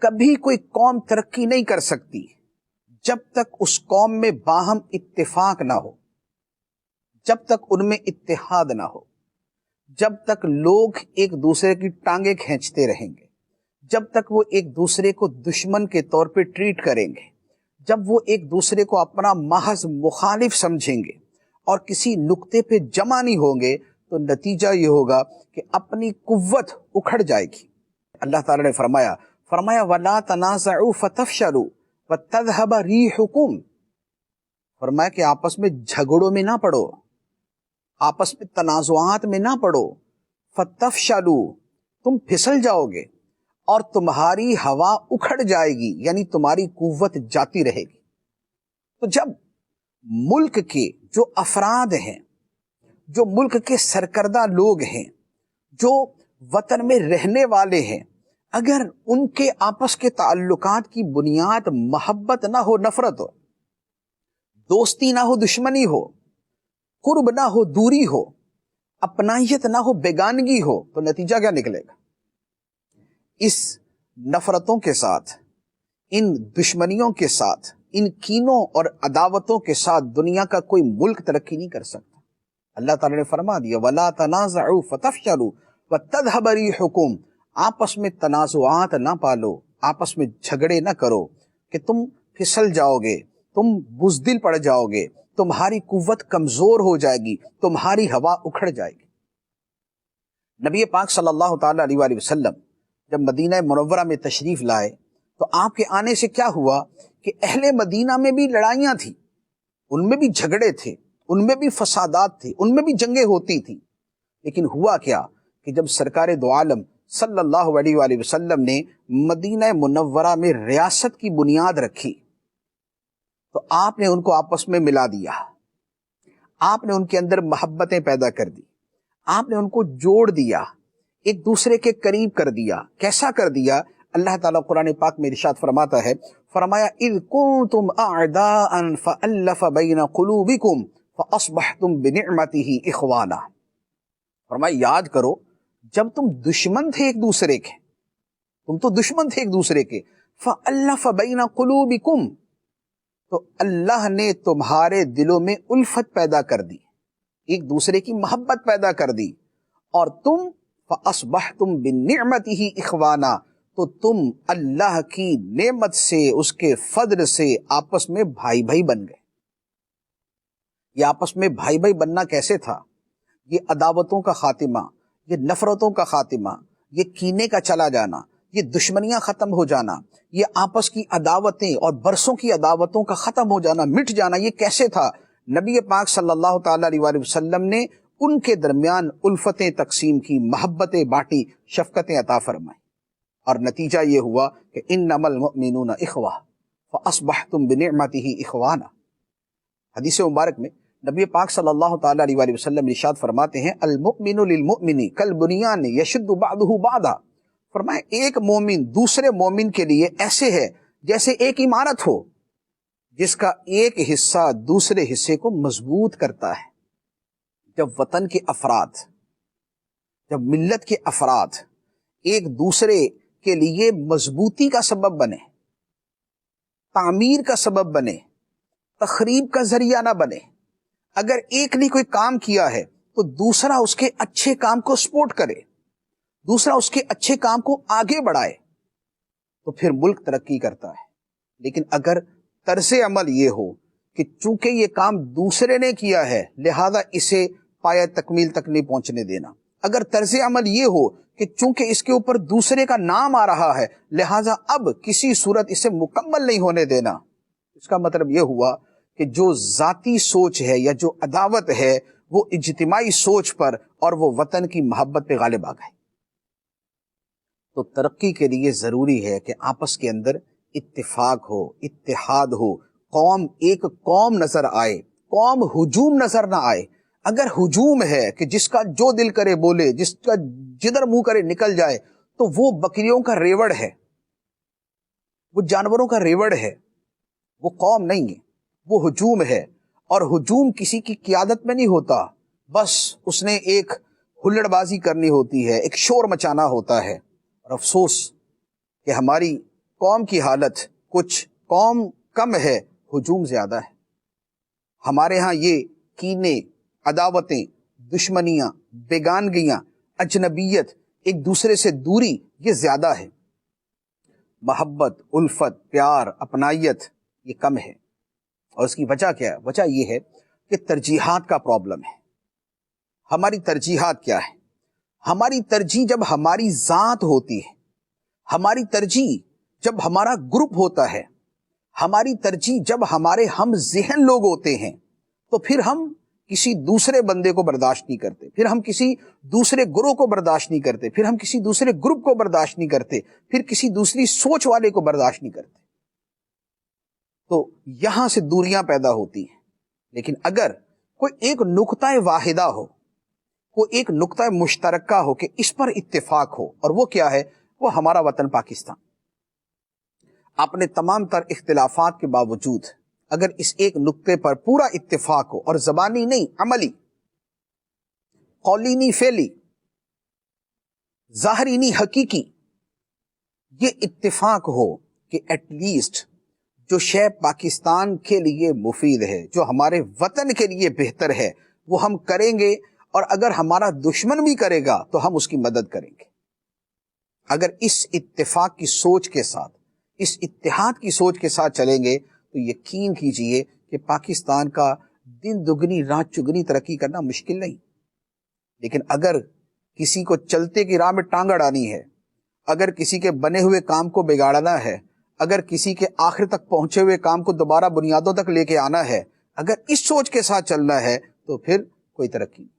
کبھی کوئی قوم ترقی نہیں کر سکتی جب تک اس قوم میں باہم اتفاق نہ ہو، جب تک ان میں اتحاد نہ ہو، جب تک لوگ ایک دوسرے کی ٹانگیں کھینچتے رہیں گے، جب تک وہ ایک دوسرے کو دشمن کے طور پہ ٹریٹ کریں گے، جب وہ ایک دوسرے کو اپنا محض مخالف سمجھیں گے اور کسی نقطے پہ جمع نہیں ہوں گے، تو نتیجہ یہ ہوگا کہ اپنی قوت اکھڑ جائے گی۔ اللہ تعالی نے فرمایا وَلَا تَنَازَعُوا فَتَفْشَلُوا وَتَذْهَبَ رِيحُكُمْ، فرمایا کہ آپس میں جھگڑوں میں نہ پڑو، آپس میں تنازعات میں نہ پڑو، فَتَفْشَلُوا، تم پھسل جاؤ گے اور تمہاری ہوا اکھڑ جائے گی، یعنی تمہاری قوت جاتی رہے گی۔ تو جب ملک کے جو افراد ہیں، جو ملک کے سرکردہ لوگ ہیں، جو وطن میں رہنے والے ہیں، اگر ان کے آپس کے تعلقات کی بنیاد محبت نہ ہو، نفرت ہو، دوستی نہ ہو، دشمنی ہو، قرب نہ ہو، دوری ہو، اپنائیت نہ ہو، بیگانگی ہو، تو نتیجہ کیا نکلے گا؟ اس نفرتوں کے ساتھ، ان دشمنیوں کے ساتھ، ان کینوں اور عداوتوں کے ساتھ دنیا کا کوئی ملک ترقی نہیں کر سکتا۔ اللہ تعالی نے فرما دیا وَلَا تَنَازَعُوا فَتَفْشَلُوا وَتَذْهَبَ رِيحُكُمْ، آپس میں تنازعات نہ پالو، آپس میں جھگڑے نہ کرو کہ تم پھسل جاؤ گے، تم بزدل پڑ جاؤ گے، تمہاری قوت کمزور ہو جائے گی، تمہاری ہوا اکھڑ جائے گی۔ نبی پاک صلی اللہ تعالی علیہ وآلہ وسلم جب مدینہ منورہ میں تشریف لائے تو آپ کے آنے سے کیا ہوا کہ اہل مدینہ میں بھی لڑائیاں تھیں، ان میں بھی جھگڑے تھے، ان میں بھی فسادات تھے، ان میں بھی جنگیں ہوتی تھیں، لیکن ہوا کیا کہ جب سرکار دو عالم صلی اللہ علیہ وآلہ وسلم نے مدینہ منورہ میں ریاست کی بنیاد رکھی تو آپ نے ان کو آپس میں ملا دیا، آپ نے ان کے اندر محبتیں پیدا کر دی، آپ نے ان کو جوڑ دیا، ایک دوسرے کے قریب کر دیا۔ کیسا کر دیا؟ اللہ تعالیٰ قرآن پاک میں ارشاد فرماتا ہے، فرمایا اِذْ كُنْتُمْ أَعْدَاءً فَأَلَّفَ بَيْنَ قُلُوبِكُمْ فَأَصْبَحْتُمْ بِنِعْمَتِهِ إِخْوَانًا، فرمایا یاد کرو جب تم دشمن تھے ایک دوسرے کے، تم تو دشمن تھے ایک دوسرے کے، فَأَلَّفَ بَيْنَ قُلُوبِكُمْ، تو اللہ نے تمہارے دلوں میں الفت پیدا کر دی، ایک دوسرے کی محبت پیدا کر دی، اور تم فَأَصْبَحْتُمْ بِنِعْمَتِهِ إِخْوَانًا، تو تم اللہ کی نعمت سے، اس کے فضل سے آپس میں بھائی بھائی بن گئے۔ یہ آپس میں بھائی بھائی بننا کیسے تھا؟ یہ عداوتوں کا خاتمہ، یہ نفرتوں کا خاتمہ، یہ کینے کا چلا جانا، یہ دشمنیاں ختم ہو جانا، یہ آپس کی عداوتیں اور برسوں کی عداوتوں کا ختم ہو جانا، مٹ جانا، یہ کیسے تھا؟ نبی پاک صلی اللہ تعالی علیہ وآلہ وسلم نے ان کے درمیان الفتیں تقسیم کی، محبتیں بانٹی، شفقتیں عطا فرمائی، اور نتیجہ یہ ہوا کہ انما المؤمنون اخوہ فاصبحتم بنعمته اخوانا۔ حدیث مبارک میں نبی پاک صلی اللہ تعالی علیہ وآلہ وسلم ارشاد فرماتے ہیں المؤمن للمؤمن کالبنیان یشد بعضہ بعضا، فرمایا ایک مومن دوسرے مومن کے لیے ایسے ہے جیسے ایک عمارت ہو جس کا ایک حصہ دوسرے حصے کو مضبوط کرتا ہے۔ جب وطن کے افراد، جب ملت کے افراد ایک دوسرے کے لیے مضبوطی کا سبب بنے، تعمیر کا سبب بنے، تخریب کا ذریعہ نہ بنے، اگر ایک نے کوئی کام کیا ہے تو دوسرا اس کے اچھے کام کو سپورٹ کرے، دوسرا اس کے اچھے کام کو آگے بڑھائے، تو پھر ملک ترقی کرتا ہے۔ لیکن اگر طرز عمل یہ ہو کہ چونکہ یہ کام دوسرے نے کیا ہے لہذا اسے پایہ تکمیل تک نہیں پہنچنے دینا، اگر طرز عمل یہ ہو کہ چونکہ اس کے اوپر دوسرے کا نام آ رہا ہے لہذا اب کسی صورت اسے مکمل نہیں ہونے دینا، اس کا مطلب یہ ہوا کہ جو ذاتی سوچ ہے یا جو عداوت ہے وہ اجتماعی سوچ پر اور وہ وطن کی محبت پہ غالب آ گئی۔ تو ترقی کے لیے ضروری ہے کہ آپس کے اندر اتفاق ہو، اتحاد ہو، قوم ایک قوم نظر آئے، قوم ہجوم نظر نہ آئے۔ اگر ہجوم ہے کہ جس کا جو دل کرے بولے، جس کا جدھر منہ کرے نکل جائے، تو وہ بکریوں کا ریوڑ ہے، وہ جانوروں کا ریوڑ ہے، وہ قوم نہیں ہے، وہ ہجوم ہے۔ اور ہجوم کسی کی قیادت میں نہیں ہوتا، بس اس نے ایک ہلڑ بازی کرنی ہوتی ہے، ایک شور مچانا ہوتا ہے۔ اور افسوس کہ ہماری قوم کی حالت کچھ، قوم کم ہے، ہجوم زیادہ ہے۔ ہمارے ہاں یہ کینے، عداوتیں، دشمنیاں، بیگانگیاں، اجنبیت، ایک دوسرے سے دوری، یہ زیادہ ہے۔ محبت، الفت، پیار، اپنائیت یہ کم ہے۔ اور اس کی وجہ کیا ہے؟ وجہ یہ ہے کہ ترجیحات کا پرابلم ہے۔ ہماری ترجیحات کیا ہے؟ ہماری ترجیح جب ہماری ذات ہوتی ہے، ہماری ترجیح جب ہمارا گروپ ہوتا ہے، ہماری ترجیح جب ہمارے ہم ذہن لوگ ہوتے ہیں، تو پھر ہم کسی دوسرے بندے کو برداشت نہیں کرتے، پھر ہم کسی دوسرے گروہ کو برداشت نہیں کرتے، پھر ہم کسی دوسرے گروپ کو برداشت نہیں کرتے، پھر کسی دوسری سوچ والے کو برداشت نہیں کرتے۔ تو یہاں سے دوریاں پیدا ہوتی ہیں۔ لیکن اگر کوئی ایک نقطہ واحدہ ہو، کوئی ایک نقطہ مشترکہ ہو کہ اس پر اتفاق ہو، اور وہ کیا ہے؟ وہ ہمارا وطن پاکستان۔ اپنے تمام تر اختلافات کے باوجود اگر اس ایک نقطے پر پورا اتفاق ہو، اور زبانی نہیں، عملی، قولی نہیں فعلی، ظاہری نہیں حقیقی، یہ اتفاق ہو کہ ایٹ لیسٹ جو شے پاکستان کے لیے مفید ہے، جو ہمارے وطن کے لیے بہتر ہے، وہ ہم کریں گے، اور اگر ہمارا دشمن بھی کرے گا تو ہم اس کی مدد کریں گے۔ اگر اس اتفاق کی سوچ کے ساتھ، اس اتحاد کی سوچ کے ساتھ چلیں گے تو یقین کیجئے کہ پاکستان کا دن دگنی رات چگنی ترقی کرنا مشکل نہیں۔ لیکن اگر کسی کو چلتے کی راہ میں ٹانگ اڑانی ہے، اگر کسی کے بنے ہوئے کام کو بگاڑنا ہے، اگر کسی کے آخر تک پہنچے ہوئے کام کو دوبارہ بنیادوں تک لے کے آنا ہے، اگر اس سوچ کے ساتھ چلنا ہے تو پھر کوئی ترقی نہیں۔